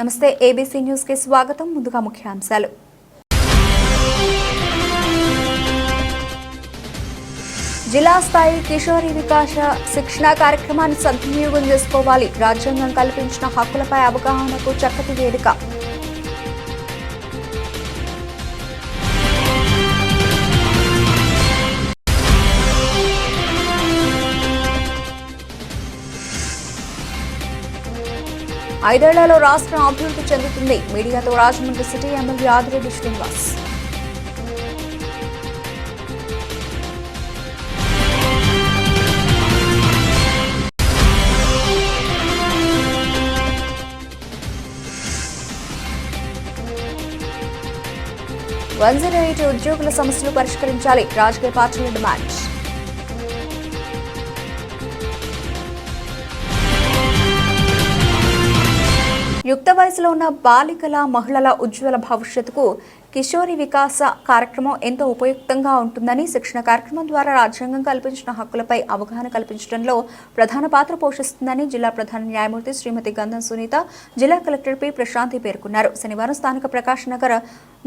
నమస్తే ABC news కి స్వాగతం. ముందుగా ముఖ్యాంశాలు. జిల్లా స్థాయి కిషోరి వికాస శిక్షణ కార్యక్రమాన్ని సద్వినియోగం చేసుకోవాలి. రాజ్యాంగం కల్పించిన హక్కులపై అవగాహనకు చక్కటి వేదిక. ఐదేళ్లలో రాష్ట్రం అభివృద్ధి చెందుతుంది. మీడియాతో రాజమండ్రి సిటీ ఎమ్మెల్యే ఆదిరెడ్డి శ్రీనివాస్. ఉద్యోగుల సమస్యలు పరిష్కరించాలి. రాజకీయ పార్టీల డిమాండ్. యుక్త వయసులో ఉన్న బాలికల మహిళల ఉజ్వల భవిష్యత్తుకు కిషోరి వికాస కార్యక్రమం ఎంతో ఉపయుక్తంగా ఉంటుందని, శిక్షణ కార్యక్రమం ద్వారా రాజ్యాంగం కల్పించిన హక్కులపై అవగాహన కల్పించడంలో ప్రధాన పాత్ర పోషిస్తుందని జిల్లా ప్రధాన న్యాయమూర్తి శ్రీమతి గంధం సునీత, జిల్లా కలెక్టర్ పి ప్రశాంతి పేర్కొన్నారు. శనివారం స్థానిక ప్రకాష్ నగర్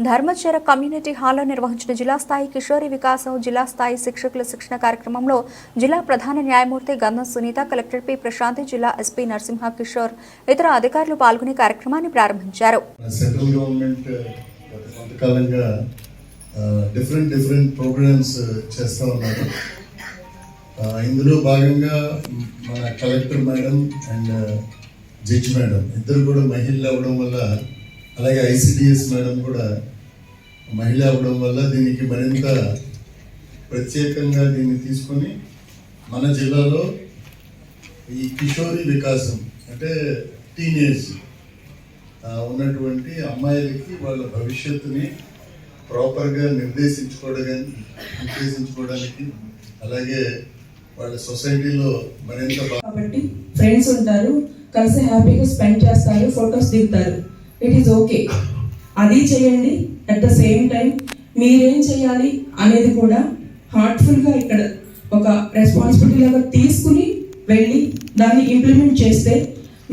ధర్మచర కమ్యూనిటీ హాల్లో నిర్వహించిన జిల్లా స్థాయి కిషోరి వికాసం జిల్లా స్థాయి శిక్షకుల శిక్షణ కార్యక్రమంలో జిల్లా ప్రధాన న్యాయమూర్తి గంధం సునీత, కలెక్టర్ పి ప్రశాంతి, జిల్లా ఎస్పీ నరసింహ కిషోర్ ఇతర అధికారులు పాల్గొని కార్యక్రమాన్ని ప్రారంభించారు. కొంతకాలంగా డిఫరెంట్ ప్రోగ్రామ్స్ చేస్తూ ఉన్నారు. ఇందులో భాగంగా మన collector madam and judge madam ఇద్దరు కూడా మహిళలు అవ్వడం వల్ల, అలాగే ఐసిడిఎస్ మేడం కూడా మహిళ అవ్వడం వల్ల దీనికి మరింత ప్రత్యేకంగా దీన్ని తీసుకొని మన జిల్లాలో ఈ కిషోరి వికాసం అంటే టీనేజ్ ఉన్నటువంటి అమ్మాయిలకి వాళ్ళ భవిష్యత్తుని ప్రాపర్గా నిర్దేశించుకోవడానికి అలాగే వాళ్ళ సొసైటీలో మరింత కాబట్టి ఫ్రెండ్స్ ఉంటారు, కలిసి హ్యాపీగా స్పెండ్ చేస్తారు, ఫొటోస్ దిగుతారు. ఇట్ ఈస్ ఓకే, అది చేయండి. అట్ ద సేమ్ టైం మీరేం చేయాలి అనేది కూడా హార్ట్ఫుల్గా ఇక్కడ ఒక రెస్పాన్సిబిలిటీ లాగా తీసుకుని వెళ్ళి దాన్ని ఇంప్లిమెంట్ చేస్తే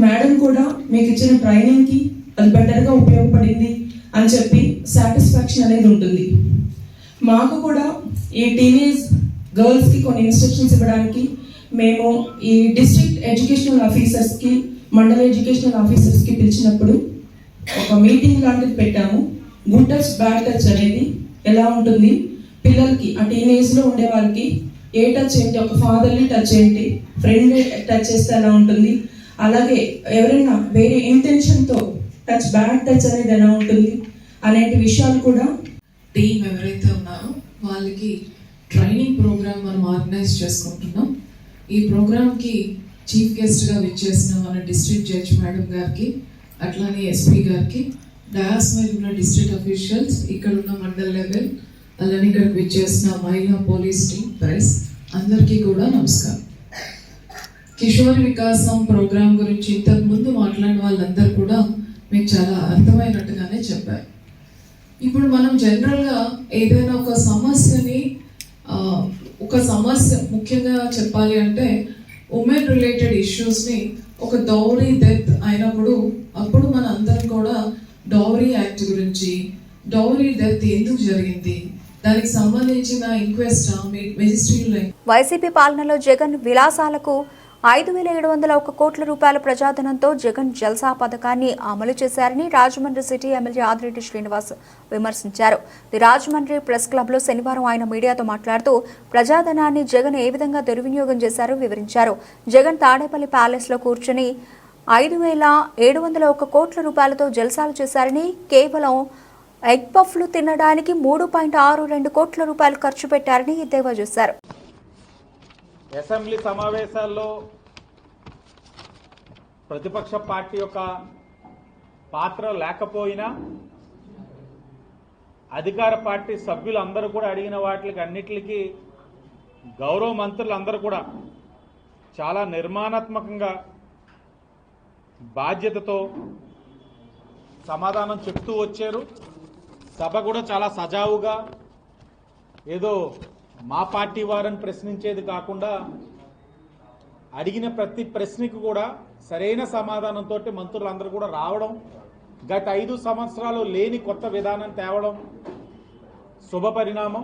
మేడం కూడా మీకు ఇచ్చిన ట్రైనింగ్కి అది బెటర్గా ఉపయోగపడింది అని చెప్పి సాటిస్ఫాక్షన్ అనేది ఉంటుంది. మాకు కూడా ఈ టీనేజ్ గర్ల్స్కి కొన్ని ఇన్స్ట్రక్షన్స్ ఇవ్వడానికి మేము ఈ డిస్ట్రిక్ట్ ఎడ్యుకేషనల్ ఆఫీసర్స్కి, మండల ఎడ్యుకేషనల్ ఆఫీసర్స్కి పిలిచినప్పుడు ఒక మీటింగ్ లాంటిది పెట్టాము. గుడ్ టచ్ బ్యాడ్ టచ్ అనేది ఎలా ఉంటుంది, పిల్లలకి ఆ టీనేజ్లో ఉండే వాళ్ళకి ఏ టచ్ ఏంటి, ఒక ఫాదర్లీ టచ్ ఏంటి, ఫ్రెండ్ టచ్ చేస్తే ఎలా ఉంటుంది, అలాగే ఎవరైనా వేరే ఇంటెన్షన్తో టచ్ బ్యాడ్ టచ్ అనేది ఎలా ఉంటుంది అనేటి విషయాలు కూడా టీం ఎవరైతే ఉన్నారో వాళ్ళకి ట్రైనింగ్ ప్రోగ్రామ్ మనం ఆర్గనైజ్ చేసుకుంటున్నాం. ఈ ప్రోగ్రామ్కి చీఫ్ గెస్ట్గా విచ్చేసిన మన డిస్ట్రిక్ట్ జడ్జ్ మేడం గారికి, అట్లానే ఎస్పీ గారికి, డయాస్ మీద ఉన్న డిస్ట్రిక్ట్ అఫీషియల్స్, ఇక్కడ ఉన్న మండల్ లెవెల్, అలానే ఇక్కడికి విచ్చేసిన మహిళా పోలీస్ టీం, ప్రెస్ అందరికీ కూడా నమస్కారం. కిషోర్ వికాసం ప్రోగ్రాం గురించి ఇంతకు ముందు మాట్లాడిన వాళ్ళందరూ కూడా మీకు చాలా అర్థమైనట్టుగానే చెప్పారు. ఇప్పుడు మనం జనరల్గా ఏదైనా ఒక సమస్య ముఖ్యంగా చెప్పాలి అంటే ఉమెన్ రిలేటెడ్ ఇష్యూస్ని ఒక డౌరీ డెత్ అయినప్పుడు అప్పుడు మన అందరం కూడా డౌరీ యాక్ట్ గురించి, డౌరీ డెత్ ఎందుకు జరిగింది, దానికి సంబంధించిన ఇన్క్వెస్ట్ మెజిస్ట్రేట్. వైసీపీ పాలనలో జగన్ విలాసాలకు 5,701 కోట్ల రూపాయల ప్రజాధనంతో జగన్ జల్సా పథకాన్ని అమలు చేశారని రాజమండ్రి సిటీ ఎమ్మెల్యే ఆదిరెడ్డి శ్రీనివాస్ విమర్శించారు. ది రాజమండ్రి ప్రెస్ క్లబ్లో శనివారం ఆయన మీడియాతో మాట్లాడుతూ ప్రజాధనాన్ని జగన్ ఏ విధంగా దుర్వినియోగం చేశారో వివరించారు. జగన్ తాడేపల్లి ప్యాలెస్లో కూర్చుని 5,701 కోట్ల రూపాయలతో జల్సాలు చేశారని, కేవలం ఎగ్ పఫ్లు తినడానికి 3.62 కోట్ల రూపాయలు ఖర్చు పెట్టారని ఎద్దేవా చేశారు. అసెంబ్లీ సమావేశాల్లో ప్రతిపక్ష పార్టీ యొక్క పాత్ర లేకపోయినా అధికార పార్టీ సభ్యులందరూ కూడా అడిగిన వాటికి అన్నిటికీ గౌరవ మంత్రులందరూ కూడా చాలా నిర్మాణాత్మకంగా బాధ్యతతో సమాధానం చెప్తూ వచ్చారు. సభ కూడా చాలా సజావుగా ఏదో మా పార్టీ వారని ప్రశ్నించేది కాకుండా అడిగిన ప్రతి ప్రశ్నకు కూడా సరైన సమాధానంతో మంత్రులందరూ కూడా రావడం, గత 5 సంవత్సరాలు లేని కొత్త విధానం తేవడం శుభ పరిణామం.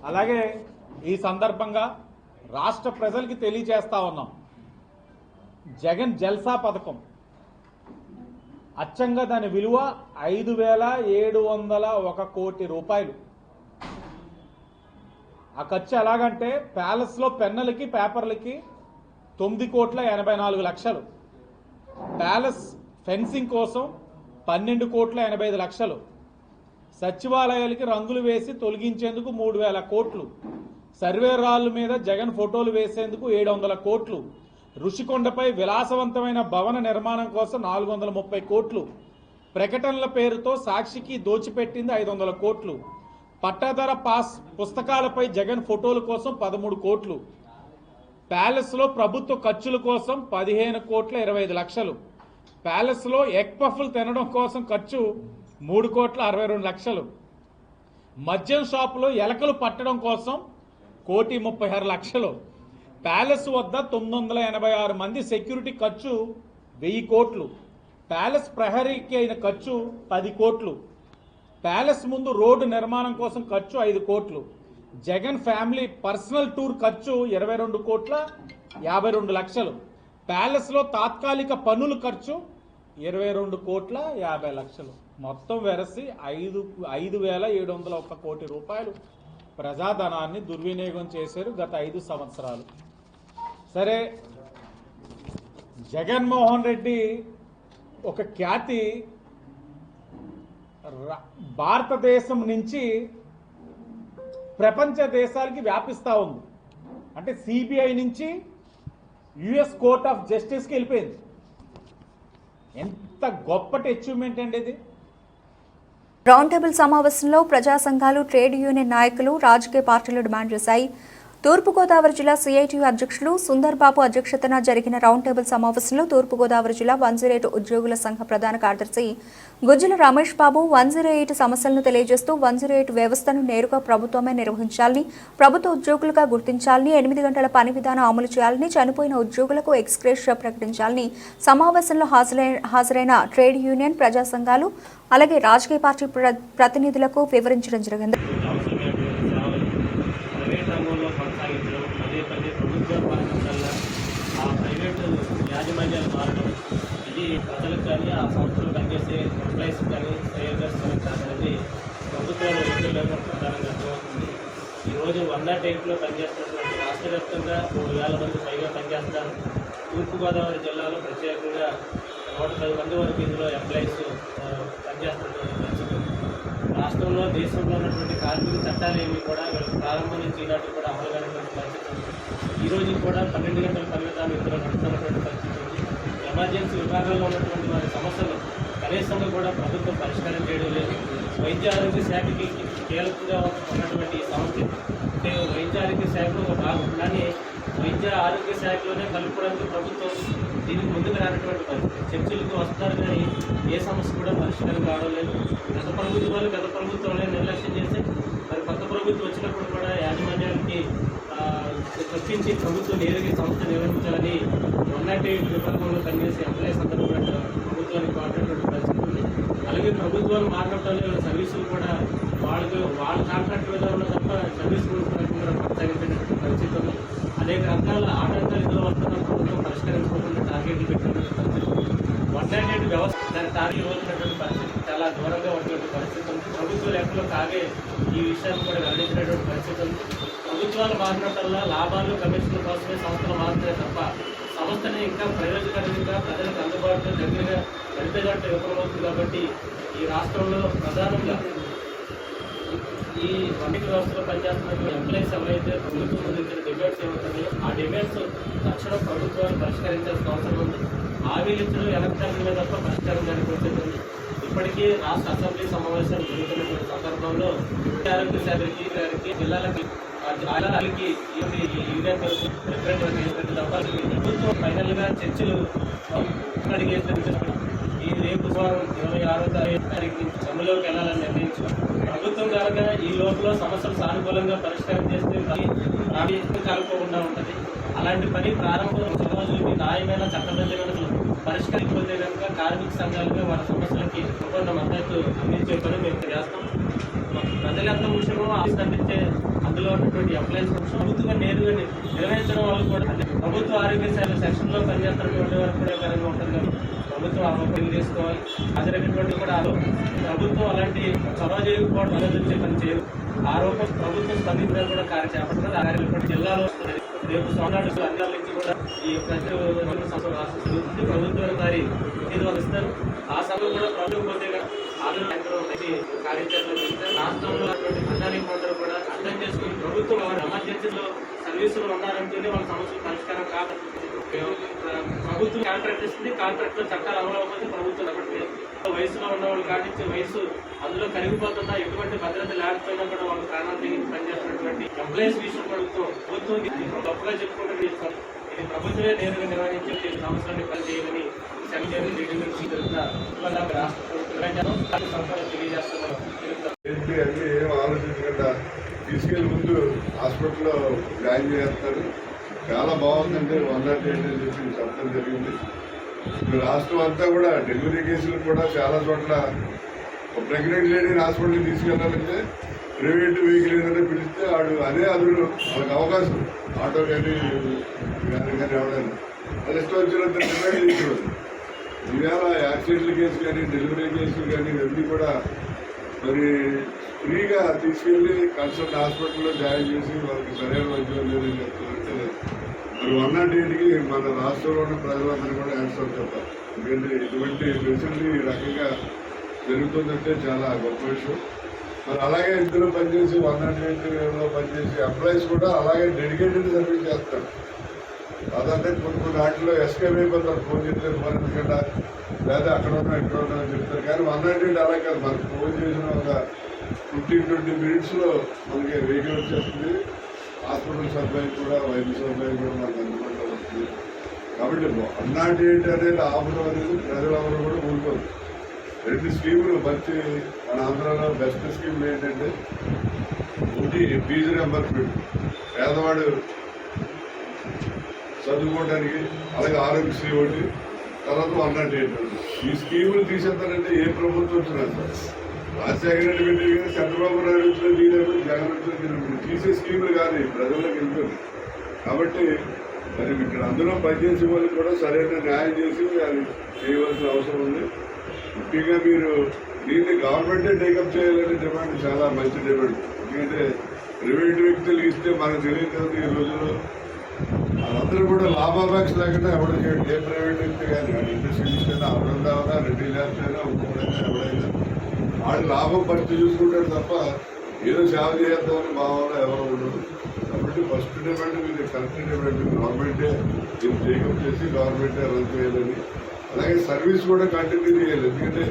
అలాగే ఈ సందర్భంగా రాష్ట్ర ప్రజలకి తెలియజేస్తా ఉన్నాం, జగన్ జల్సా పథకం అచ్చంగా దాని విలువ 5,701 కోటి రూపాయలు. ఆ ఖర్చు ఎలాగంటే ప్యాలెస్లో పెన్నులకి పేపర్లకి 9,84,00,000, ప్యాలెస్ ఫెన్సింగ్ కోసం 12,85,00,000, సచివాలయాలకి రంగులు వేసి తొలగించేందుకు 3,000 కోట్లు, సర్వే రాళ్ల మీద జగన్ ఫోటోలు వేసేందుకు 700 కోట్లు, రుషికొండపై విలాసవంతమైన భవన నిర్మాణం కోసం 430 కోట్లు, ప్రకటనల పేరుతో సాక్షికి దోచిపెట్టింది 500 కోట్లు, పట్టాదార పాస్ పుస్తకాలపై జగన్ ఫోటోల కోసం 13 కోట్లు, ప్యాలెస్లో ప్రభుత్వ ఖర్చుల కోసం 15,25,00,000, ప్యాలెస్లో ఎగ్ పఫ్లు తినడం కోసం ఖర్చు 3,62,00,000, మద్యం షాపులో ఎలకలు పట్టడం కోసం 1,36,00,000, ప్యాలెస్ వద్ద 986 మంది సెక్యూరిటీ ఖర్చు 1,000 కోట్లు, ప్యాలెస్ ప్రహరీకి అయిన ఖర్చు 10 కోట్లు, ప్యాలెస్ ముందు రోడ్డు నిర్మాణం కోసం ఖర్చు 5 కోట్లు, జగన్ ఫ్యామిలీ పర్సనల్ టూర్ ఖర్చు 22,52,00,000, ప్యాలెస్ లో తాత్కాలిక పన్నుల ఖర్చు 22,50,00,000, మొత్తం వెరసి 5,701 కోటి రూపాయలు ప్రజాధనాన్ని దుర్వినియోగం చేశారు గత 5 సంవత్సరాలు. సరే, జగన్మోహన్ రెడ్డి ఒక ఖ్యాతి భారతదేశం నుంచి ప్రపంచ దేశాలకి వ్యాపిస్తా ఉంది. అంటే సిబిఐ నుంచి యుఎస్ కోర్ట్ ఆఫ్ జస్టిస్కి వెళ్ళిపోయింది. ఎంత గొప్పటి అచీవ్మెంట్ అండి ఇది. రౌండ్ టేబుల్ సమావేశంలో ప్రజా సంఘాలు, ట్రేడ్ యూనియన్ నాయకులు, రాజకీయ పార్టీలు డిమాండ్ చేశాయి. తూర్పుగోదావరి జిల్లా సిఐటియు అధ్యక్షులు సుందర్ బాబు అధ్యక్షతన జరిగిన రౌండ్ టేబుల్ సమావేశంలో తూర్పుగోదావరి జిల్లా 108 ఉద్యోగుల సంఘ ప్రధాన కార్యదర్శి గుజ్జుల రమేష్ బాబు 108 సమస్యలను తెలియజేస్తూ 108 వ్యవస్థను నేరుగా ప్రభుత్వమే నిర్వహించాలని, ప్రభుత్వ ఉద్యోగులుగా గుర్తించాలని, 8 గంటల పని విధానం అమలు చేయాలని, చనిపోయిన ఉద్యోగులకు ఎక్స్గ్రేషియా ప్రకటించాలని సమావేశంలో హాజరైన ట్రేడ్ యూనియన్, ప్రజా సంఘాలు అలాగే రాజకీయ పార్టీ ప్రతినిధులకు వివరించడం జరిగింది. యాజమాన్యాలు మారడం, ఇది ప్రజలకు కానీ ఆ సంస్థలు పనిచేసే ఎంప్లాయీస్ కానీ సేల్స్ అనేది ప్రభుత్వాలు వైద్యులకు ప్రధానంగా అర్థమవుతుంది. ఈరోజు 108లో పనిచేస్తున్నటువంటి రాష్ట్ర వ్యాప్తంగా 3,000 మంది పైగా పనిచేస్తారు. తూర్పుగోదావరి జిల్లాలో ప్రత్యేకంగా 110 మంది వరకు ఇందులో ఎంప్లాయీస్ పనిచేస్తున్నటువంటి పరిస్థితి. రాష్ట్రంలో, దేశంలో ఉన్నటువంటి కార్మిక చట్టాలు ఏమి కూడా వీళ్ళకి ప్రారంభం నుంచి ఈనాటికి కూడా అమలు కానటువంటి పరిస్థితి ఉంది. ఈ రోజు కూడా 12 గంటల పని విధానం ఇందులో నడుస్తున్నటువంటి పరిస్థితి ఉంది. ఎమర్జెన్సీ విభాగాల్లో ఉన్నటువంటి వారి సమస్యలు కనీసంగా కూడా ప్రభుత్వం పరిష్కారం చేయడం లేదు. వైద్య ఆరోగ్య శాఖకి కీలకంగా ఉన్నటువంటి సమస్య అంటే వైద్య ఆరోగ్య శాఖలో భాగం, కానీ వైద్య ఆరోగ్య శాఖలోనే కలుపుకోవడానికి ప్రభుత్వం దీనికి ముందుకు రానటువంటి పరిస్థితి. చర్చలకు వస్తారు కానీ ఏ సమస్య కూడా పరిష్కారం కావడం లేదు. గత ప్రభుత్వాలే నిర్లక్ష్యం చేసి మరి కొత్త ప్రభుత్వం వచ్చినప్పుడు కూడా యాజమాన్యానికి తప్పించి ప్రభుత్వం నేరుగా సంస్థ నిర్వహించాలని 108 విభాగంలో పనిచేసే ఎంప్లాయీస్ అందరూ కూడా ప్రభుత్వానికి మాట్లాడినటువంటి పరిస్థితి ఉంది. అలాగే ప్రభుత్వాలు మాట్లాడటంలో సర్వీసులు కూడా వాళ్ళ కాంట్రాక్ట్ విధానంలో తప్ప సర్వీస్ కూడా కొనసాగించేటువంటి పరిస్థితి ఉంది. అనేక రకాల ఆటంకాలు ఇందులో వస్తున్న ప్రభుత్వం పరిష్కరించుకోకుండా టార్గెట్లు పెట్టినటువంటి పరిస్థితి. 108 వ్యవస్థ దాని టార్గెట్ ఇవ్వాల్సినటువంటి పరిస్థితి చాలా దూరంగా ఉన్నటువంటి పరిస్థితి ఉంది. ప్రభుత్వ లెక్కలో కాగే ఈ విషయాన్ని కూడా వెల్లడించినటువంటి పరిస్థితి ఉంది. ప్రభుత్వాలు మారినట్టల్లా లాభాలు, కమిషన్ల కోసమే సంస్థలు మారుతాయి తప్ప సంస్థని ఇంకా ప్రయోజనకరంగా ప్రజలకు అందుబాటులో దగ్గరగా నడిపేదంటే విఫలమవుతుంది. కాబట్టి ఈ రాష్ట్రంలో ప్రధానంగా ఈ వన్నిక వ్యవస్థలో పనిచేస్తున్న ఎంప్లాయీస్ ఎవరైతే ప్రభుత్వం అందించిన డిమాండ్స్ ఏమవుతున్నాయో ఆ డిమాండ్స్ తక్షణం ప్రభుత్వాలు పరిష్కరించాల్సిన అవసరం ఉంది. హామీలించడం ఎలక్ట్రానిక్ తప్ప పరిష్కారం జరిగిపోతుంది. ఇప్పటికీ రాష్ట్ర అసెంబ్లీ సమావేశాలు జరుగుతున్నటువంటి సందర్భంలో ఆరోగ్య శాఖకి జిల్లాలకి యూనియన్ ప్రభుత్వం ఫైనల్ గా చర్చలు ఈ రేపు 26వ తారీఖు సమ్మెలోకి వెళ్లాలని నిర్ణయించారు. ప్రభుత్వం కనుక ఈ లోపల సమస్యలు సానుకూలంగా పరిష్కారం చేస్తే కలుపుకోకుండా ఉంటుంది. అలాంటి పని ప్రారంభం సమాజానికి న్యాయమైన చట్టబద్ధమైన పరిష్కరించకపోతే కనుక కార్మిక సంఘాలుగా వాళ్ళ సమస్యలకి సంపూర్ణ మద్దతు అందించే పని మేము చేస్తాం. ప్రజలు ఎంత ముఖ్యమో ఆఫీస్ అందించే అందులో ఉన్నటువంటి ఎంప్లాయీస్ ప్రభుత్వంగా నేరుగా నిర్వహించడం వల్ల కూడా ప్రభుత్వ ఆరోగ్య సేవ సెక్షన్లో పనిచేస్తున్నటువంటి వారికి కూడా ఉపయోగకరంగా ఉంటుంది. కానీ ప్రభుత్వం ఆరోగ్యం చేసుకోవాలి. హాజరైనటువంటి కూడా ప్రభుత్వం అలాంటి చొరవ చేయకపోవడం మద్దతు పని చేయదు. ఆరోపణ ప్రభుత్వం స్పందించడానికి కూడా కార్యం చేపడుతుంది. ఆ కార్యక్రమం జిల్లాలో వస్తుంది. రేపు సోమనాడు అధికారుల నుంచి కూడా ఈ ప్రతి సంవత్సరం ప్రభుత్వం వారి నిధులు ఇస్తారు. ఆ సమయం కూడా ప్రభుత్వం పోతే కార్యాచరణ చేస్తారు. రాష్ట్రంలో ప్రజానికందరూ కూడా అర్థం చేసుకుని ప్రభుత్వం ఎమర్జెన్సీలో సర్వీసులు ఉన్నారంటేనే వాళ్ళ సమస్యలు పరిష్కారం కాదు. ప్రభుత్వం కాంట్రాక్ట్ ఇస్తుంది. కాంట్రాక్ట్ లో చట్టాలు అమలు అవ్వకపోతే ప్రభుత్వం వయసులో ఉన్న వాళ్ళు కానించి వయసు అందులో కరిగిపోతున్నా ఎటువంటి భద్రత లేకపోయినా కూడా వాళ్ళు ప్రాణాలు తెగించి పనిచేస్తున్నటువంటి ఎంప్లాయీస్ విషయం ప్రభుత్వం గొప్పగా చెప్పుకుంటే ఇది ప్రభుత్వమే నేరుగా నిర్వహించే సంవత్సరాన్ని పనిచేయాలని ఏం ఆలోచించకుండా తీసుకెళ్లి ముందు హాస్పిటల్లో జాయిన్ చేస్తారు. చాలా బాగుందంటే 108 అని చెప్పి చెప్పడం జరిగింది. ఇప్పుడు రాష్ట్రం అంతా కూడా డెలివరీ కేసులు కూడా చాలా చోట్ల ప్రెగ్నెంట్ లేడీని హాస్పిటల్కి తీసుకెళ్లాలంటే ప్రైవేట్ వెహికల్ ఏదైనా పిలిస్తే అదే అదులు వాళ్ళకి అవకాశం ఆటో కానీ ఎవరైనా అది ఇష్టం వచ్చినంత డిమాండ్ తీసుకోవద్దు. ఈవేళ యాక్సిడెంట్ల కేసు కానీ డెలివరీ కేసులు కానీ ఇవన్నీ కూడా మరి ఫ్రీగా తీసుకెళ్ళి కన్సల్ట్ హాస్పిటల్లో జాయిన్ చేసి వాళ్ళకి సరైన వైద్యం లేదని చెప్తారంటే మరి 108కి మన రాష్ట్రంలో ఉన్న ప్రజలందరూ కూడా యాన్సర్ చెప్తారు. ఎందుకంటే ఇటువంటి ఫెసిలిటీ ఈ రకంగా జరుగుతుందంటే చాలా గొప్ప విషయం. మరి అలాగే ఇందులో పనిచేసి 108లో పనిచేసి ఎంప్లాయీస్ కూడా అలాగే డెడికేటెడ్ సర్వీస్ చేస్తారు. అదంటే కొన్ని వాటిలో ఎస్కేప్ అయిపోతారు. ఫోన్ చేస్తారు మరి ఎందుకంటే లేదా అక్కడ ఉన్నా ఇక్కడ ఉన్నా అని చెప్తారు. కానీ 108 అలా కాదు. మనకు ఫోన్ చేసిన ఒక 15-20 మినిట్స్లో మనకి వెహికల్ వచ్చేస్తుంది. హాస్పిటల్ సప్లై కూడా వైద్య సప్లై కూడా మనకు అందుబాటులో వస్తుంది. కాబట్టి 108 అనేది ఆపడం అనేది ప్రజలందరూ కూడా ఊరుకోరు. 2 స్కీములు మంచి మన ఆంధ్రాలో బెస్ట్ స్కీములు ఏంటంటే ఒకటి ఫీజు రియంబర్స్మెంట్, పేదవాడు చదువుకోవడానికి, అలాగే ఆరోగ్యశ్రీ ఒకటి, తర్వాత 108. ఈ స్కీములు తీసేస్తారంటే ఏ ప్రభుత్వం వచ్చినా సార్ రాజశేఖర రెడ్డి పెట్టి చంద్రబాబు నాయుడు వచ్చిన దీని జగన్ వచ్చిన తీసే స్కీములు కాదు, ప్రజల్లోకి వెళ్తుంది. కాబట్టి మరి ఇక్కడ అందులో పనిచేసే వాళ్ళు కూడా సరైన న్యాయం చేసి అది చేయవలసిన అవసరం ఉంది. ముఖ్యంగా మీరు దీన్ని గవర్నమెంటే టేకప్ చేయాలనే డిమాండ్ చాలా మంచి డిమాండ్. ఎందుకంటే ప్రైవేట్ వ్యక్తులకు ఇస్తే మనకు తెలియదు కదా ఈ రోజుల్లో వాళ్ళందరూ కూడా లాభాపేక్ష లేకుండా ఎవరు చేయండి. ఏ ప్రైవేట్ వ్యక్తి కానీ ఇండస్ట్రియలిస్ట్ అయినా అమృతావైనా రెడ్డి ల్యాబ్స్ అయినా ఇంకోడైనా ఎవరైనా వాళ్ళు లాభం పరిస్థితి చూసుకుంటారు తప్ప ఏదో సేవ చేద్దామని భావంలో ఎవరు ఉండదు. కాబట్టి ఫస్ట్ డిమాండ్ మీరు కరెక్ట్ డిమాండ్ గవర్నమెంటే దీన్ని టేకప్ చేసి గవర్నమెంటే రన్ చేయాలని, అలాగే సర్వీస్ కూడా కంటిన్యూ చేయాలి. ఎందుకంటే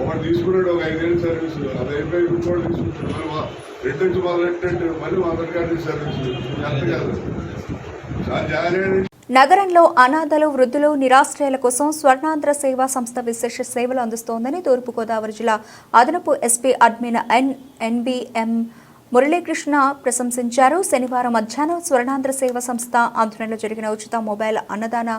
ఒకటి తీసుకున్నాడు ఒక 5 ఏళ్ళ సర్వీస్, అది అయిపోయి ఇంకోటి తీసుకుంటాడు, మళ్ళీ 2 నుంచి మొదలెట్టినట్టు మళ్ళీ 100 కంటిన్యూ సర్వీస్ ఎంత కాదు. నగరంలో అనాథలు, వృద్ధులు, నిరాశ్రయాల కోసం స్వర్ణాంధ్ర సేవా సంస్థ విశేష సేవలు అందిస్తోందని తూర్పుగోదావరి జిల్లా అదనపు ఎస్పీ అడ్మిన్ ఎన్బిఎం మురళీకృష్ణ ప్రశంసించారు. శనివారం మధ్యాహ్నం స్వర్ణాంధ్ర సేవా సంస్థ ఆధ్వర్యంలో జరిగిన ఉచిత మొబైల్ అన్నదాన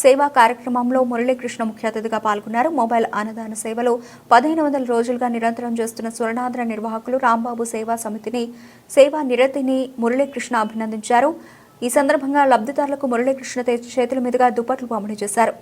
సేవా కార్యక్రమంలో మురళీకృష్ణ ముఖ్య అతిథిగా పాల్గొన్నారు. మొబైల్ అన్నదాన సేవలు 1500 రోజులుగా నిరంతరం చేస్తున్న స్వర్ణాంధ్ర నిర్వాహకులు రాంబాబు సేవా సమితిని, సేవా నిరతిని మురళీకృష్ణ అభినందించారు. ఈ సందర్భంగా లబ్ధిదారులకు మురళీకృష్ణ చేతుల మీదుగా దుప్పట్లు పంపిణీ చేశారు.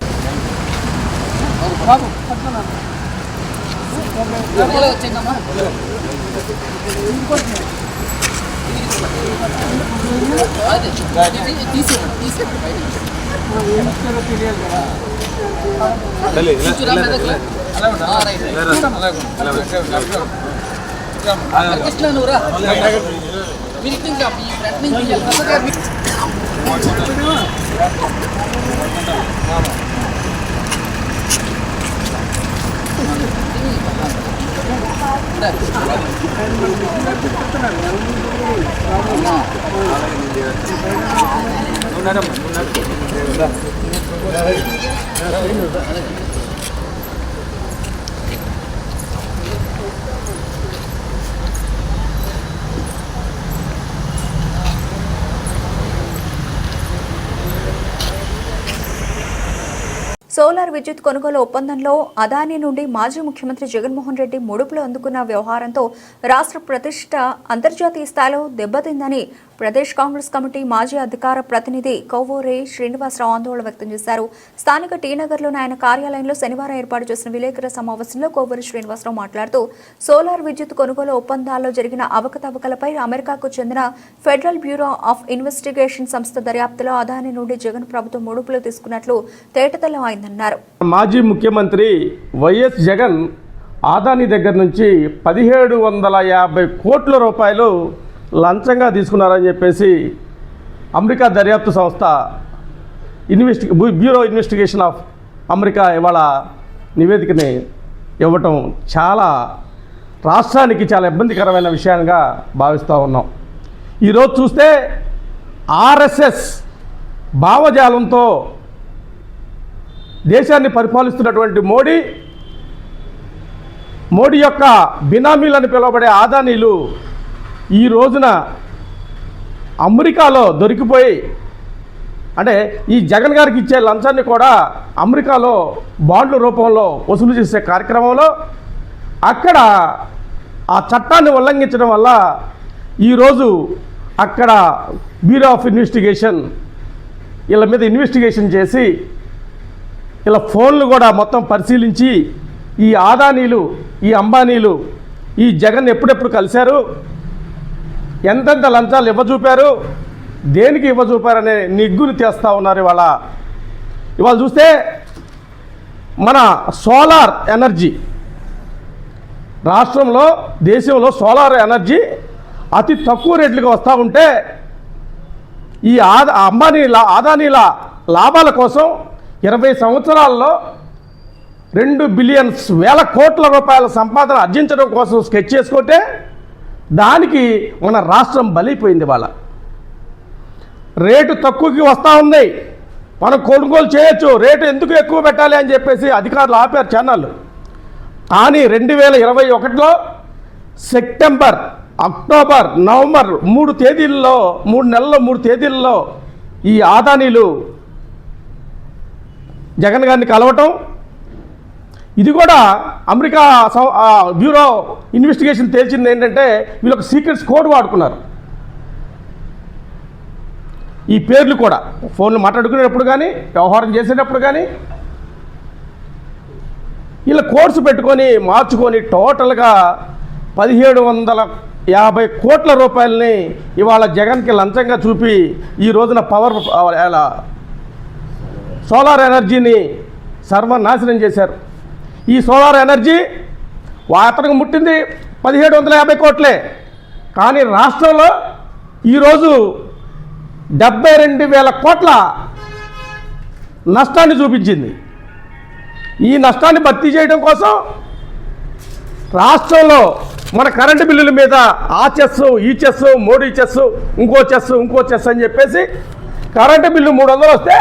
సోలార్ విద్యుత్ కొనుగోలు ఒప్పందంలో అదానీ నుండి మాజీ ముఖ్యమంత్రి జగన్మోహన్ రెడ్డి ముడుపులు అందుకున్న వ్యవహారంతో రాష్ట్ర ప్రతిష్ట అంతర్జాతీయ స్థాయిలో దెబ్బతిందని ప్రదేశ్ కాంగ్రెస్ కమిటీ మాజీ అధికార ప్రతినిధి కౌవూరి శ్రీనివాసరావు ఆందోళన వ్యక్తం చేశారు. స్థానిక టీనగర్లోని ఆయన కార్యాలయంలో శనివారం ఏర్పాటు చేసిన విలేకరుల సమావేశంలో కౌవూరి శ్రీనివాసరావు మాట్లాడుతూ సోలార్ విద్యుత్ కొనుగోలు ఒప్పందాల్లో జరిగిన అవకతవకలపై అమెరికాకు చెందిన ఫెడరల్ బ్యూరో ఆఫ్ ఇన్వెస్టిగేషన్ సంస్థ దర్యాప్తులో అదానీ నుండి జగన్ ప్రభుత్వం ముడుపులు తీసుకున్నట్లు తేటతెల్లం అయిందన్నారు. మాజీ ముఖ్యమంత్రి వైఎస్ జగన్ అదానీ దగ్గర నుంచి 1750 కోట్ల రూపాయలు లంచంగా తీసుకున్నారని చెప్పేసి అమెరికా దర్యాప్తు సంస్థ బ్యూరో ఇన్వెస్టిగేషన్ ఆఫ్ అమెరికా ఇవాళ నివేదికని ఇవ్వటం చాలా రాష్ట్రానికి చాలా ఇబ్బందికరమైన విషయంగా భావిస్తూ ఉన్నాం. ఈరోజు చూస్తే ఆర్ఎస్ఎస్ భావజాలంతో దేశాన్ని పరిపాలిస్తున్నటువంటి మోడీ యొక్క బినామీలను పిలువబడే అదానీలు ఈ రోజున అమెరికాలో దొరికిపోయి, అంటే ఈ జగన్ గారికి ఇచ్చే లంచాన్ని కూడా అమెరికాలో బాండ్ల రూపంలో వసూలు చేసే కార్యక్రమంలో అక్కడ ఆ చట్టాన్ని ఉల్లంఘించడం వల్ల ఈరోజు అక్కడ బ్యూరో ఆఫ్ ఇన్వెస్టిగేషన్ వీళ్ళ మీద ఇన్వెస్టిగేషన్ చేసి ఇలా ఫోన్లు కూడా మొత్తం పరిశీలించి ఈ అదానీలు, ఈ అంబానీలు ఈ జగన్ ఎప్పుడెప్పుడు కలిశారు, ఎంతెంత లంచాలు ఇవ్వచూపారు, దేనికి ఇవ్వచూపారనే నిగ్గులు తీస్తూ ఉన్నారు. ఇవాళ చూస్తే మన సోలార్ ఎనర్జీ రాష్ట్రంలో, దేశంలో సోలార్ ఎనర్జీ అతి తక్కువ రేట్లుగా వస్తూ ఉంటే ఈ అదానీల లాభాల కోసం 20 సంవత్సరాల్లో 2 బిలియన్ వేల కోట్ల రూపాయల సంపాదన ఆర్జించడం కోసం స్కెచ్ చేసుకుంటే దానికి మన రాష్ట్రం బలైపోయింది. వాళ్ళ రేటు తక్కువకి వస్తూ ఉంది, మనం కొనుగోలు చేయొచ్చు, రేటు ఎందుకు ఎక్కువ పెట్టాలి అని చెప్పేసి అధికారులు ఆపారు ఛానళ్ళు. కానీ 2021లో సెప్టెంబర్, అక్టోబర్, నవంబర్ 3 నెలల్లో 3 తేదీల్లో ఈ అదానీలు జగన్ గారిని కలవటం, ఇది కూడా అమెరికా బ్యూరో ఇన్వెస్టిగేషన్ తేల్చింది ఏంటంటే వీళ్ళు ఒక సీక్రెట్స్ కోడ్ వాడుకున్నారు. ఈ పేర్లు కూడా ఫోన్లు మాట్లాడుకునేటప్పుడు కానీ, వ్యవహారం చేసేటప్పుడు కానీ వీళ్ళ కోడ్స్ పెట్టుకొని మార్చుకొని టోటల్గా 1750 కోట్ల రూపాయలని ఇవాళ జగన్కి లంచంగా చూపి ఈ రోజున సోలార్ ఎనర్జీని సర్వనాశనం చేశారు. ఈ సోలార్ ఎనర్జీ అతనికి ముట్టింది 1750 కోట్లే, కానీ రాష్ట్రంలో ఈరోజు 72,000 కోట్ల నష్టాన్ని చూపించింది. ఈ నష్టాన్ని భర్తీ చేయడం కోసం రాష్ట్రంలో మన కరెంటు బిల్లుల మీద ఆ చెస్, ఈ చెస్, మోడీ చెస్, ఇంకో చెస్ అని చెప్పేసి కరెంటు బిల్లు 300 వస్తే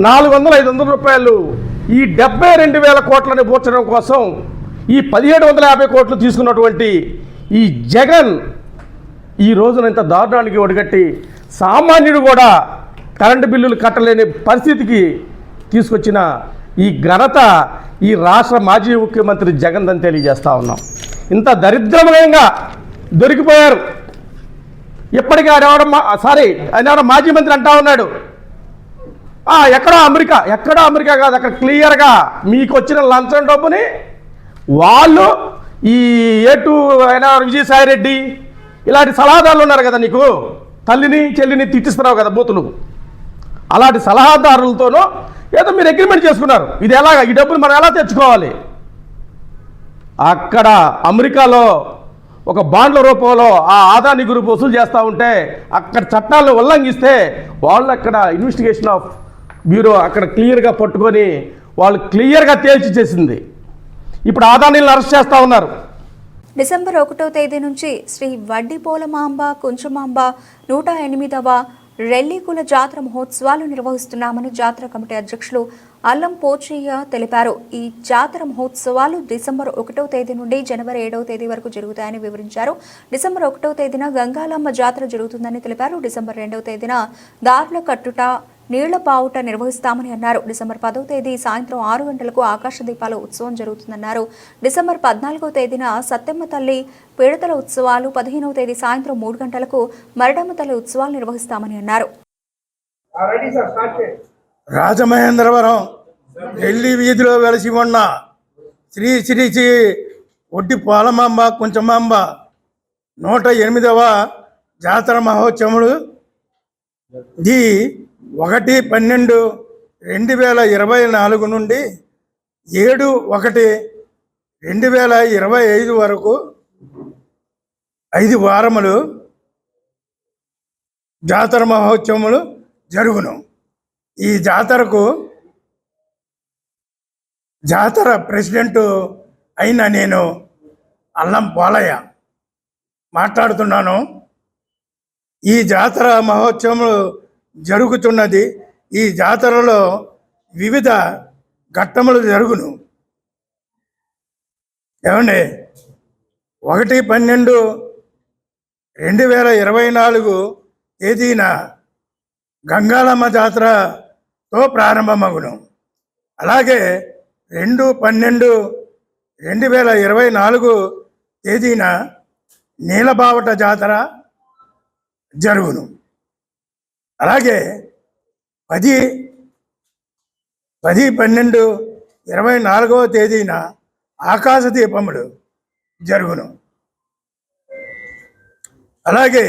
400-500 రూపాయలు ఈ 72,000 కోట్లని పూడ్చడం కోసం ఈ 1750 కోట్లు తీసుకున్నటువంటి ఈ జగన్ ఈ రోజున ఇంత దారుణానికి ఒడిగట్టి సామాన్యుడు కూడా కరెంటు బిల్లులు కట్టలేని పరిస్థితికి తీసుకొచ్చిన ఈ ఘనత ఈ రాష్ట్ర మాజీ ముఖ్యమంత్రి జగన్ అని తెలియజేస్తూ ఉన్నాం. ఇంత దరిద్రమయంగా దొరికిపోయారు. ఇప్పటికీ ఆయన మాజీ మంత్రి అంటా ఉన్నాడు, ఎక్కడో అమెరికా కాదు, అక్కడ క్లియర్గా మీకు వచ్చిన లంచం డబ్బుని వాళ్ళు ఈ విజయసాయిరెడ్డి ఇలాంటి సలహాదారులు ఉన్నారు కదా, నీకు తల్లిని చెల్లిని తిట్టిస్తున్నావు కదా బూతులు, అలాంటి సలహాదారులతోనూ ఏదో మీరు అగ్రిమెంట్ చేసుకున్నారు. ఇది ఎలాగా, ఈ డబ్బులు మనం ఎలా తెచ్చుకోవాలి? అక్కడ అమెరికాలో ఒక బాండ్ల రూపంలో ఆ అదానీ గ్రూప్ వసూలు చేస్తూ ఉంటే అక్కడ చట్టాలను ఉల్లంఘిస్తే వాళ్ళు అక్కడ ఇన్వెస్టిగేషన్ ఆఫ్ బ్యూరో అక్కడ క్లియర్గా పట్టుకొని వాళ్ళు క్లియర్గా తేల్చి చేసింది. ఇప్పుడు అదానీలను అరెస్ట్ చేస్తూ ఉన్నారు. డిసెంబర్ 1వ తేదీ నుంచి శ్రీ వడ్డిపోలమాంబ కుంచమాంబ 108వ రెల్లికుల జాతర మహోత్సవాలు నిర్వహిస్తున్నామని జాతర కమిటీ అధ్యక్షులు అల్లం పోచయ్య తెలిపారు. ఈ జాతర మహోత్సవాలు డిసెంబర్ 1వ తేదీ నుండి జనవరి 7వ తేదీ వరకు జరుగుతాయని వివరించారు. డిసెంబర్ 1వ తేదీన గంగాలమ్మ జాతర జరుగుతుందని తెలిపారు. డిసెంబర్ 2వ తేదీన దారుల కట్టుట, నీళ్ల బావుట నిర్వహిస్తామని అన్నారు. డిసెంబర్ 10వ తేదీ సాయంత్రం 6 గంటలకు ఆకాశ దీపాల ఉత్సవం జరుగుతుందన్నారు. డిసెంబర్ 14వ తేదీన సత్తెమ్మ తల్లి పీడతల ఉత్సవాలు, 15వ తేదీ సాయంత్రం 3 గంటలకు మరడమ్మ తల్లి ఉత్సవాలు నిర్వహిస్తామని అన్నారు. రాజమహేంద్రవరం ఢిల్లీ వీధిలో వెలసి ఉన్న శ్రీ శ్రీ శ్రీ ఒడ్డి పోలమాంబ కుంచమాంబ 108వ జాతర మహోత్సవములు ది 1/12/2024 నుండి 7/1/2025 వరకు 5 వారములు జాతర మహోత్సవములు జరుగును. ఈ జాతరకు జాతర ప్రెసిడెంట్ అయిన నేను అల్లం పోలయ్య మాట్లాడుతున్నాను. ఈ జాతర మహోత్సవములు జరుగుతున్నది. ఈ జాతరలో వివిధ ఘట్టములు జరుగును. ఏమండి, 1/12/2024 తేదీన గంగాలమ్మ జాతరతో ప్రారంభమగును. అలాగే 2/12/2024 తేదీన నీలబావట జాతర జరుగును. అలాగే 10/12/24 తేదీన ఆకాశ దీపములు జరుగును. అలాగే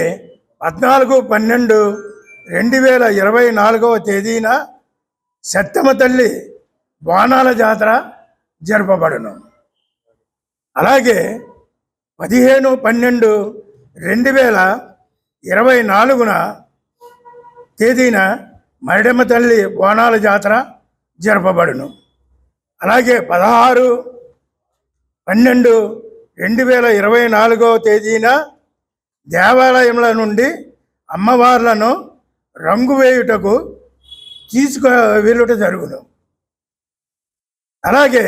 14/12/2024 తేదీన సత్తెమ్మ తల్లి బోనాల జాతర జరపబడును. అలాగే 15/12/2024 తేదీన మరడమ్మ తల్లి బోనాల జాతర జరపబడును. అలాగే 16/12/2024 తేదీన దేవాలయముల నుండి అమ్మవార్లను రంగు వేయుటకు వెళ్ళుట జరుగును. అలాగే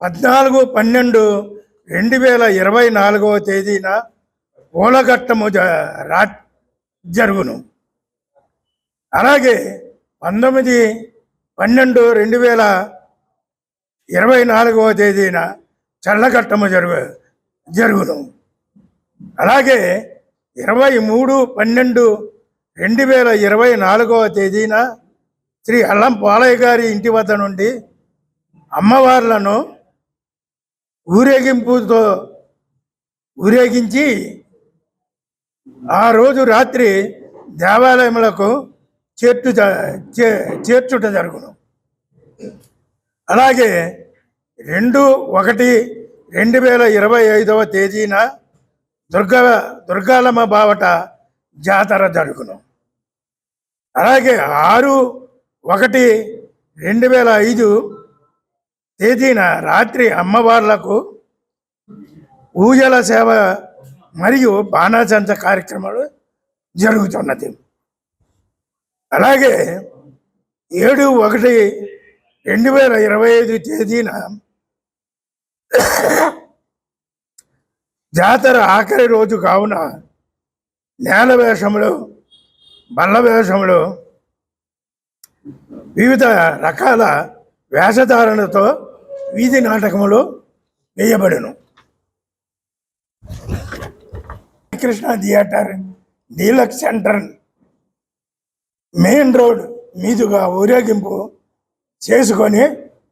14/12/2024 తేదీన పూలఘట్టము జరుగును. అలాగే 19/12/2024 తేదీన చల్లఘట్టము జరుగును. అలాగే 23/12/2024 తేదీన శ్రీ అల్లం పోలయ్య గారి ఇంటి వద్ద నుండి అమ్మవార్లను ఊరేగించి ఆ రోజు రాత్రి దేవాలయములకు చేర్చుట జరుగును. అలాగే 2/1/2025 తేదీన దుర్గాలమ్మ బావట జాతర జరుగును. అలాగే 6/1/2005 తేదీన రాత్రి అమ్మవార్లకు ఊయల సేవ మరియు బాణాసంచ కార్యక్రమాలు జరుగుతున్నది. అలాగే 7/1/2025 తేదీన జాతర ఆఖరి రోజు కావున నేల వేషములు, బల్ల వేషములు, వివిధ రకాల వేషధారణతో వీధి నాటకములు వేయబడును. Krishna theatre, deluxe centre main road మీదుగా ఊరేగింపు చేసుకొని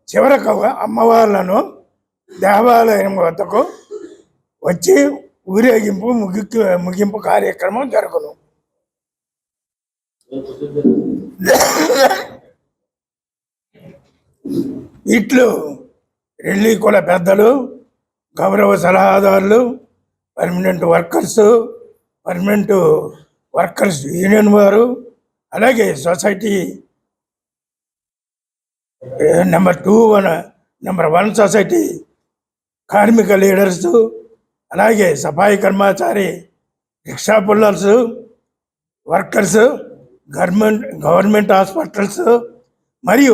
చివరకు అమ్మవార్లను దేవాలయం వద్దకు వచ్చి ఊరేగింపు ముగింపు కార్యక్రమం జరుగును. ఇట్లు రెల్లి కుల పెద్దలు, గౌరవ సలహాదారులు, పర్మనెంట్ వర్కర్స్ యూనియన్ వారు, అలాగే సొసైటీ నెంబర్ 1 సొసైటీ కార్మిక లీడర్స్, అలాగే సఫాయి కర్మచారి, rickshaw pullers, workers, government hospitals మరియు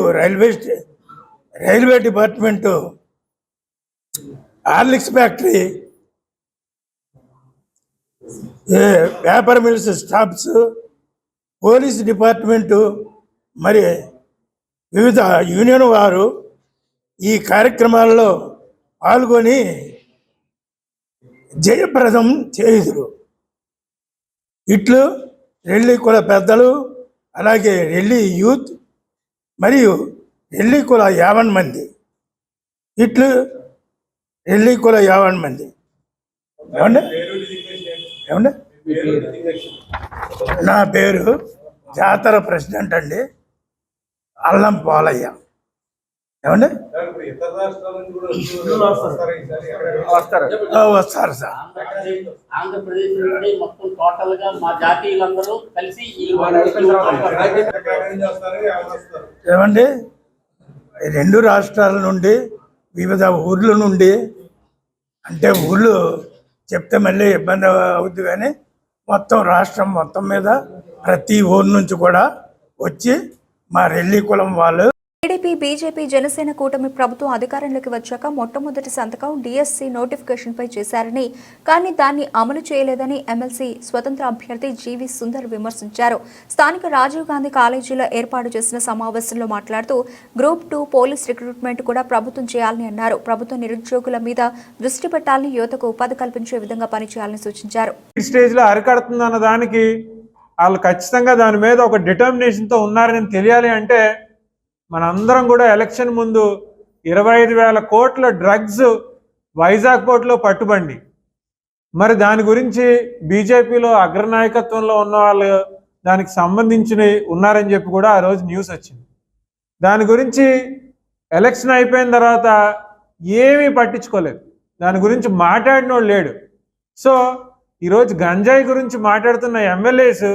railway department, Horlicks factory, paper mills staffs, police department, మరి వివిధ యూనియన్ వారు ఈ కార్యక్రమాల్లో పాల్గొని జయప్రదం చేయుదురు. ఇట్లు రెల్లి కుల పెద్దలు, అలాగే రెల్లి యూత్ మరియు రెల్లి కుల 50 మంది. ఇట్లు రెల్లి కుల 50 మంది. ఏమండి ఏమండి నా పేరు జాతర ప్రెసిడెంట్ అండి, అల్లం పాలయ్య. ఏమండి వస్తారు సార్. ఆంధ్రప్రదేశ్ నుండి మొత్తం టోటల్ గా మా జాతీయులందరూ కలిసి ఏమండి 2 రాష్ట్రాల నుండి, వివిధ ఊర్ల నుండి, అంటే ఊళ్ళు చెప్తే మళ్ళీ ఇబ్బంది అవుద్ది, కానీ మొత్తం రాష్ట్రం మొత్తం మీద ప్రతి ఊరు నుంచి కూడా వచ్చి మా రెల్లి కులం వాళ్ళు. టీడీపీ, బీజేపీ, జనసేన కూటమి ప్రభుత్వం అధికారంలోకి వచ్చాక మొట్టమొదటి సంతకం డిఎస్సి నోటిఫికేషన్పై చేశారని, కానీ దాన్ని అమలు చేయలేదని ఎమ్మెల్సీ స్వతంత్ర అభ్యర్థి జీవి సుందర్ విమర్శించారు. స్థానిక రాజీవ్ గాంధీ కాలేజీలో ఏర్పాటు చేసిన సమావేశంలో మాట్లాడుతూ గ్రూప్ 2 పోలీస్ రిక్రూట్మెంట్ కూడా ప్రభుత్వం చేయాలని అన్నారు. ప్రభుత్వం నిరుద్యోగుల మీద దృష్టి పెట్టాలని, యువతకు ఉపాధి కల్పించే విధంగా పనిచేయాలని సూచించారు. స్టేజ్లో అరికడుతుందన్న దానికి వాళ్ళు ఖచ్చితంగా దాని మీద ఒక డిటర్మినేషన్తో ఉన్నారని తెలియాలి అంటే మనందరం కూడా ఎలక్షన్ ముందు 25,000 కోట్ల డ్రగ్స్ వైజాగ్ పోర్టులో పట్టుబండి, మరి దాని గురించి బీజేపీలో అగ్రనాయకత్వంలో ఉన్న వాళ్ళు దానికి సంబంధించిన ఉన్నారని చెప్పి కూడా ఆ రోజు న్యూస్ వచ్చింది. దాని గురించి ఎలక్షన్ అయిపోయిన తర్వాత ఏమీ పట్టించుకోలేదు, దాని గురించి మాట్లాడినోడు లేడు. సో ఈరోజు గంజాయి గురించి మాట్లాడుతున్న ఎమ్మెల్యేస్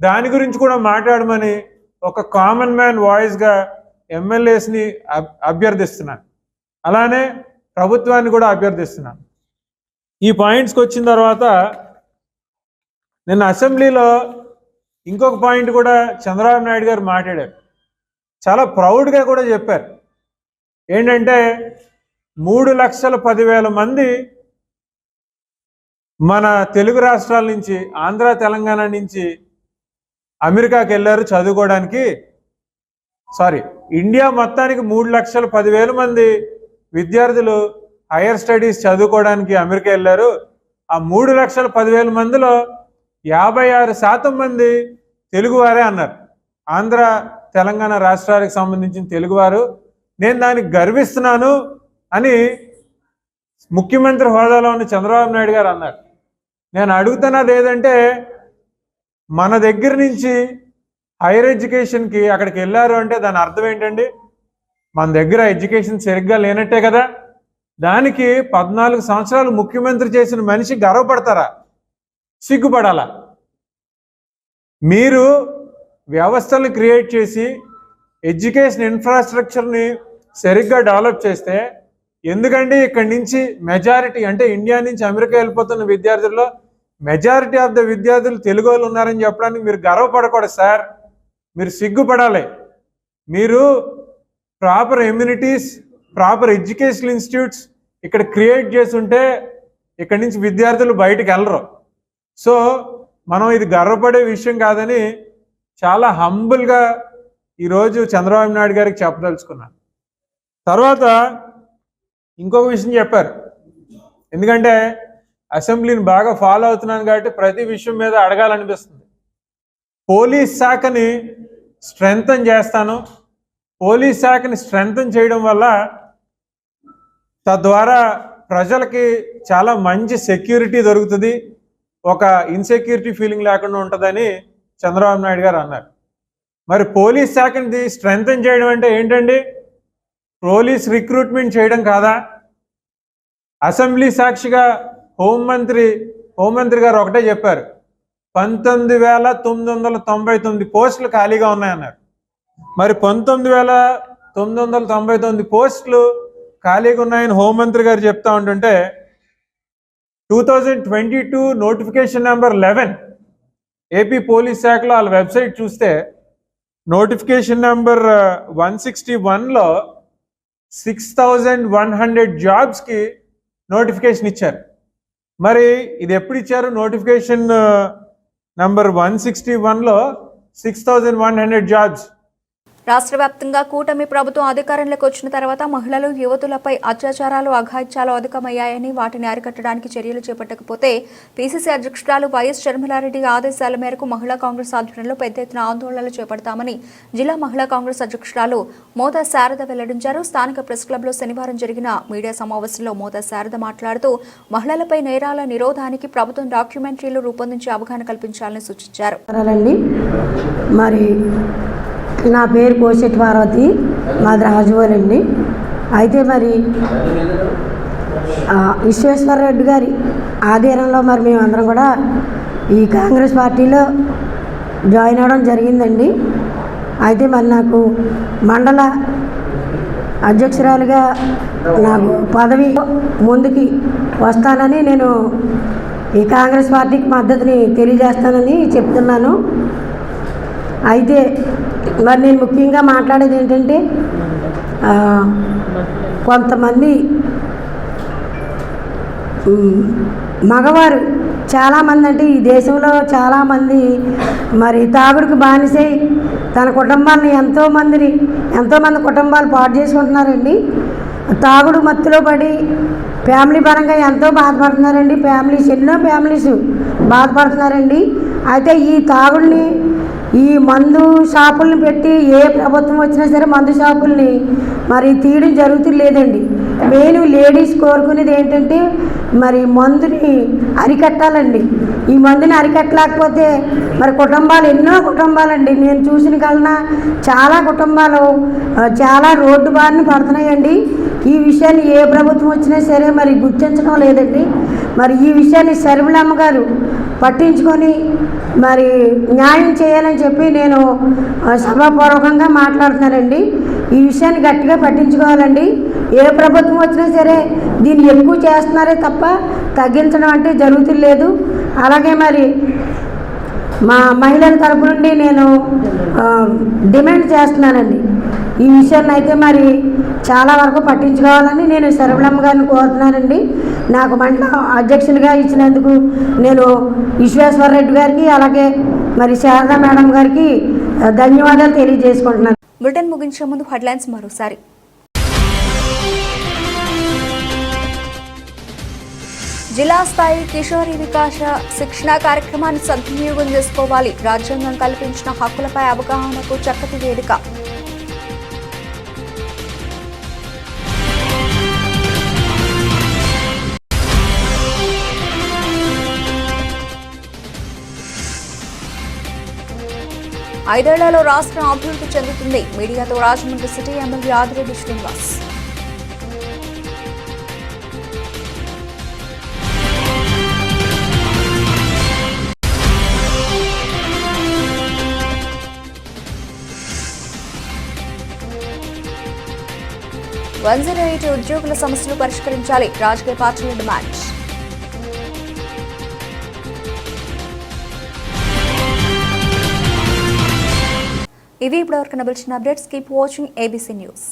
దాని గురించి కూడా మాట్లాడమని ఒక కామన్ మ్యాన్ వాయిస్గా ఎమ్మెల్యేస్ని అభ్యర్థిస్తున్నాను, అలానే ప్రభుత్వాన్ని కూడా అభ్యర్థిస్తున్నాను. ఈ పాయింట్స్కి వచ్చిన తర్వాత నిన్న అసెంబ్లీలో ఇంకొక పాయింట్ కూడా చంద్రబాబు నాయుడు గారు మాట్లాడారు, చాలా ప్రౌడ్గా కూడా చెప్పారు. ఏంటంటే 3,10,000 మంది మన తెలుగు రాష్ట్రాల నుంచి, ఆంధ్ర తెలంగాణ నుంచి అమెరికాకి వెళ్ళారు చదువుకోవడానికి. ఇండియా మొత్తానికి 3,10,000 మంది విద్యార్థులు హైయర్ స్టడీస్ చదువుకోవడానికి అమెరికా వెళ్ళారు. ఆ 3,10,000 మందిలో 56% మంది తెలుగువారే అన్నారు, ఆంధ్ర తెలంగాణ రాష్ట్రాలకు సంబంధించిన తెలుగువారు. నేను దానికి గర్విస్తున్నాను అని ముఖ్యమంత్రి హోదాలో ఉన్న చంద్రబాబు నాయుడు గారు అన్నారు. నేను అడుగుతున్నది ఏదంటే, మన దగ్గర నుంచి హైయర్ ఎడ్యుకేషన్కి అక్కడికి వెళ్ళారు అంటే దాని అర్థం ఏంటండి? మన దగ్గర ఎడ్యుకేషన్ సరిగ్గా లేనట్టే కదా. దానికి 14 సంవత్సరాలు ముఖ్యమంత్రి చేసిన మనిషి గర్వపడతారా? సిగ్గుపడాలా? మీరు వ్యవస్థలను క్రియేట్ చేసి ఎడ్యుకేషన్ ఇన్ఫ్రాస్ట్రక్చర్ని సరిగ్గా డెవలప్ చేస్తే ఎందుకండి ఇక్కడి నుంచి మెజారిటీ, అంటే ఇండియా నుంచి అమెరికా వెళ్ళిపోతున్న విద్యార్థుల్లో మెజారిటీ ఆఫ్ ద విద్యార్థులు తెలుగు వాళ్ళు ఉన్నారని చెప్పడానికి మీరు గర్వపడకూడదు సార్, మీరు సిగ్గుపడాలి. మీరు proper amenities, proper educational institutes ఇక్కడ క్రియేట్ చేసి ఉంటే ఇక్కడి నుంచి విద్యార్థులు బయటకు వెళ్ళరు. సో మనం ఇది గర్వపడే విషయం కాదని చాలా హంబుల్గా ఈరోజు చంద్రబాబు నాయుడు గారికి చెప్పదలుచుకున్నాను. తర్వాత ఇంకొక విషయం చెప్పారు, ఎందుకంటే అసెంబ్లీని బాగా ఫాలో అవుతున్నాను కాబట్టి ప్రతి విషయం మీద అడగాలనిపిస్తుంది. పోలీస్ శాఖని స్ట్రెంగ్తన్ చేస్తాను, పోలీస్ శాఖని స్ట్రెంగ్తన్ చేయడం వల్ల తద్వారా ప్రజలకి చాలా మంచి సెక్యూరిటీ దొరుకుతుంది, ఒక ఇన్సెక్యూరిటీ ఫీలింగ్ లేకుండా ఉంటుందని చంద్రబాబు నాయుడు గారు అన్నారు. మరి పోలీస్ శాఖని స్ట్రెంగ్తన్ చేయడం అంటే ఏంటండి? పోలీస్ రిక్రూట్మెంట్ చేయడం కాదా? అసెంబ్లీ సాక్షిగా హోంమంత్రి గారు ఒకటే చెప్పారు, 19,999 పోస్టులు ఖాళీగా ఉన్నాయన్నారు. మరి 19,999 పోస్టులు ఖాళీగా ఉన్నాయని హోంమంత్రి గారు చెప్తా ఉంటుంటే 2022 నోటిఫికేషన్ నెంబర్ 11 ఏపీ పోలీస్ శాఖలో వాళ్ళ వెబ్సైట్ చూస్తే నోటిఫికేషన్ నెంబర్ 161లో 6,100 జాబ్స్కి నోటిఫికేషన్ ఇచ్చారు. మరి ఇది ఎప్పుడు ఇచ్చారు? నోటిఫికేషన్ నంబర్ 161లో 6,100 జాబ్స్ రాష్ట్ర వ్యాప్తంగా కూటమి ప్రభుత్వం అధికారంలోకి వచ్చిన తర్వాత మహిళలు యువతులపై అత్యాచారాలు అఘాయిత్యాలు అధికమయ్యాయని వాటిని అరికట్టడానికి చర్యలు చేపట్టకపోతే పీసీసీ అధ్యక్షురాలు వైఎస్ షర్మిలారెడ్డి ఆదేశాల మేరకు మహిళా కాంగ్రెస్ ఆధ్వర్యంలో పెద్ద ఎత్తున ఆందోళనలు చేపడతామని జిల్లా మహిళా కాంగ్రెస్ అధ్యక్షురాలు మోతా శారద వెల్లడించారు. స్థానిక ప్రెస్ క్లబ్లో శనివారం జరిగిన మీడియా సమావేశంలో మోతా శారద మాట్లాడుతూ మహిళలపై నేరాల నిరోధానికి ప్రభుత్వం డాక్యుమెంటరీలు రూపొందించి అవగాహన కల్పించాలని సూచించారు. మరి నా పేరు కోశెట్టి పార్వతి, మాది రాజువాలండి. అయితే మరి విశ్వేశ్వరరెడ్డి గారి ఆధ్వర్యంలో మరి మేమందరం కూడా ఈ కాంగ్రెస్ పార్టీలో జాయిన్ అవ్వడం జరిగిందండి. అయితే మరి నాకు మండల అధ్యక్షురాలుగా నాకు పదవి ముందుకి వస్తానని నేను ఈ కాంగ్రెస్ పార్టీకి మద్దతుని తెలియజేస్తానని చెప్తున్నాను. అయితే మరి నేను ముఖ్యంగా మాట్లాడేది ఏంటంటే కొంతమంది మగవారు చాలామంది అంటే ఈ దేశంలో చాలామంది మరి తాగుడుకు బానిసై తన కుటుంబాన్ని ఎంతోమంది కుటుంబాలు పాడు చేసుకుంటున్నారండి. తాగుడు మత్తులో పడి ఫ్యామిలీ పరంగా ఎంతో బాధపడుతున్నారండి. ఎన్నో ఫ్యామిలీస్ బాధపడుతున్నారండి. అయితే ఈ తాగుడిని ఈ మందు షాపుల్ని పెట్టి ఏ ప్రభుత్వం వచ్చినా సరే మందు షాపుల్ని మరి తీయడం జరుగుతుంది లేదండి. మెయిన్ లేడీస్ కోరుకునేది ఏంటంటే మరి మందుని అరికట్టాలండి. ఈ మందుని అరికట్టలేకపోతే మరి ఎన్నో కుటుంబాలండి నేను చూసిన కలన చాలా కుటుంబాలు చాలా రోడ్డు బారిన పడుతున్నాయండి. ఈ విషయాన్ని ఏ ప్రభుత్వం వచ్చినా సరే మరి గుర్తించడం లేదండి. మరి ఈ విషయాన్ని శర్మిలమ్మ గారు పట్టించుకొని మరి న్యాయం చేయాలని చెప్పి నేను సభాపూర్వకంగా మాట్లాడుతున్నానండి. ఈ విషయాన్ని గట్టిగా పట్టించుకోవాలండి. ఏ ప్రభుత్వం వచ్చినా సరే దీన్ని ఎక్కువ చేస్తున్నారే తప్ప తగ్గించడం అంటే జరుగుతులేదు. అలాగే మరి మా మహిళల తరపు నుండి నేను డిమాండ్ చేస్తున్నానండి. ఈ విషయాన్ని అయితే మరి చాలా వరకు పట్టించుకోవాలని నేను శర్మిలమ్మ గారిని కోరుతున్నానండి. నాకు మండల అధ్యక్షులుగా ఇచ్చినందుకు నేను విశ్వేశ్వరరెడ్డి గారికి అలాగే మరి శారదా మేడం గారికి ధన్యవాదాలు తెలియజేసుకుంటున్నాను. బులెటిన్ ముగించే ముందు హెడ్లైన్స్ మరోసారి. జిల్లా స్థాయి కిషోరి వికాస శిక్షణ కార్యక్రమాన్ని సద్వినియోగం చేసుకోవాలి. రాజ్యాంగం కల్పించిన హక్కులపై అవగాహనకు చక్కటి వేదిక. ఐదేళ్లలో రాష్ట్రం అభివృద్ధి చెందుతుంది. మీడియాతో రాజమండ్రి సిటీ ఎమ్మెల్యే ఆదిరెడ్డి శ్రీనివాస్. ఉద్యోగుల సమస్యలు పరిష్కరించాలి. రాజకీయ పార్టీల డిమాండ్. ఇవి ఇప్పటివరకు నిలిచిన updates. Keep watching ABC news.